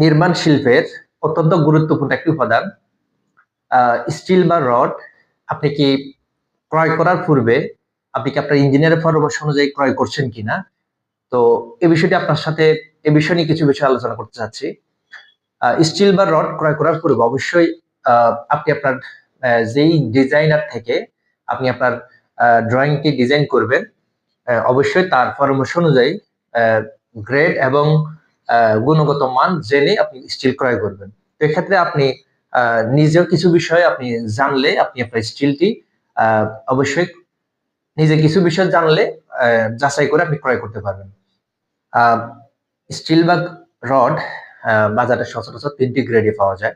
নির্মাণ শিল্পের অত্যন্ত গুরুত্বপূর্ণ একটি উপাদান। স্টিল বা রড আপনি কি ক্রয় করার পূর্বে আপনি কি আপনার ইঞ্জিনিয়ারের পরামর্শ অনুযায়ী ক্রয় করছেন কিনা? তো এই বিষয়টি আপনার সাথে এ বিষয় নিয়ে কিছু বিষয় আলোচনা করতে চাচ্ছি। স্টিল বা রড ক্রয় করার পূর্বে অবশ্যই আপনি আপনার যেই ডিজাইনার থেকে আপনি আপনার ড্রয়িংটি ডিজাইন করবেন, অবশ্যই তার পরামর্শ অনুযায়ী গ্রেড এবং গুণগত মান জেনে আপনি স্টিল ক্রয় করবেন। তো এক্ষেত্রে আপনি নিজেও কিছু বিষয় আপনি জানলে আপনি আপনার স্টিলটি অবশ্যই নিজে কিছু বিষয় জানলে যাচাই করে আপনি ক্রয় করতে পারবেন। স্টিল বা রড বাজারে সচরাচর ৩টি গ্রেডে পাওয়া যায়।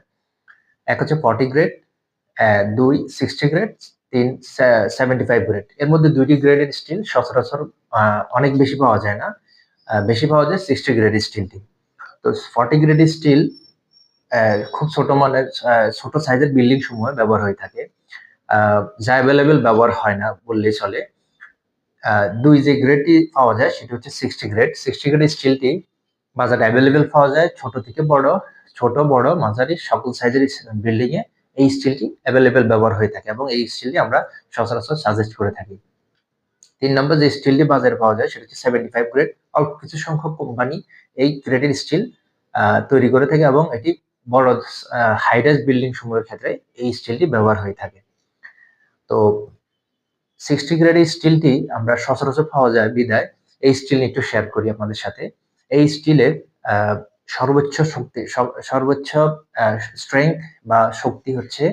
এক হচ্ছে 40 গ্রেড, ২ 60 গ্রেড, ৩ 75 গ্রেড। এর মধ্যে ২টি গ্রেডের স্টিল সচরাচর অনেক বেশি পাওয়া যায় না। বেশি পাওয়া যায় 60 গ্রেডের স্টিলটি। তো 40 গ্রেডের স্টিল খুব ছোট মানের ছোট সাইজের বিল্ডিং সমূহে ব্যবহার হয়ে থাকে। যা এভেইলেবল ব্যবহার হয় না বললেই চলে। ২ যে গ্রেডটি পাওয়া যায় সেটি হচ্ছে 60 গ্রেড। 60 গ্রেড স্টিলটি বাজারে এভেইলেবল পাওয়া যায় ছোট থেকে বড়, ছোট, বড়, মাঝারি সকল সাইজের বিল্ডিং এ এই স্টিলটি এভেইলেবল ব্যবহার হয়ে থাকে এবং এই স্টিলটি আমরা সচরাচর সাজেস্ট করে থাকি। ৩ নম্বর যে স্টিলটি বাজারে পাওয়া যায় সেটা হচ্ছে 75 গ্রেড। অল্প কিছু সংখ্যক কোম্পানি এই গ্রেডের স্টিল তৈরি করে থাকে এবং এটি বড় হাই রাইজ বিল্ডিং সমূহের ক্ষেত্রে এই স্টিলটি ব্যবহার হয়ে থাকে। তো 60 গ্রেডের স্টিলটি আমরা সচরাচর পাওয়া যায় বিধায় এই স্টিল নিয়ে একটু শেয়ার করি আপনাদের সাথে। এই স্টিলের সর্বোচ্চ শক্তি সর্বোচ্চ স্ট্রেংথ বা শক্তি হচ্ছে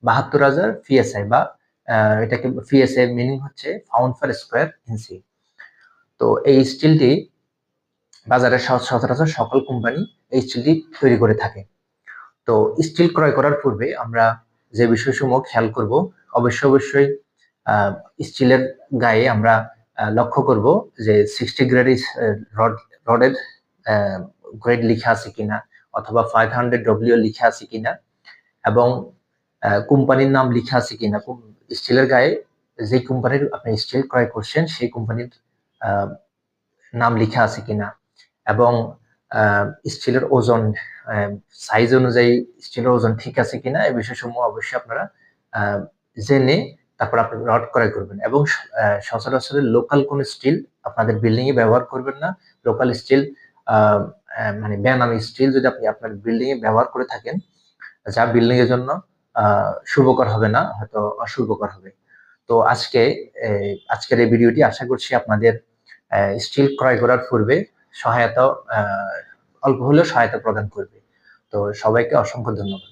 ৭২,০০০ PSI বা এটাকে PSI মিনিং হচ্ছে পাউন্ড পার স্কয়ার ইঞ্চি। তো এই স্টিলটি বাজারে সচরাচর সকল কোম্পানি এই স্টিলটি তৈরি করে থাকে। তো স্টিল ক্রয় করার পূর্বে আমরা যে বিষয়সমূহ খেয়াল করব, অবশ্যই স্টিলের গায়ে আমরা লক্ষ্য করব যে 60 গ্রেড রডের গ্রেড লিখা আছে কিনা অথবা 500 লিখা আছে কিনা এবং কোম্পানির নাম লিখা আছে কিনা। স্টিলের গায়ে যে কোম্পানির আপনি স্টিল ক্রয় করছেন সেই কোম্পানির নাম লিখা আছে কিনা এবং স্টিলের ওজন সাইজ অনুযায়ী স্টিলের ওজন ঠিক আছে কিনা এই বিষয়সমূহ অবশ্যই আপনারা জেনে তারপর আপনি রড ক্রয় করবেন এবং সচরাচর লোকাল কোন স্টিল আপনাদের বিল্ডিং এ ব্যবহার করবেন না। লোকাল স্টিল মানে বেনামি স্টিল যদি আপনি আপনার বিল্ডিং এ ব্যবহার করে থাকেন যা বিল্ডিং এর জন্য শুভকর হবে না, হয়তো অশুভকর হবে। তো আজকের এই ভিডিওটি আশা করছি আপনাদের স্টিল ক্রয় করার পূর্বে সহায়তা অল্প হলেও সহায়তা প্রদান করবে। তো সবাইকে অসংখ্য ধন্যবাদ।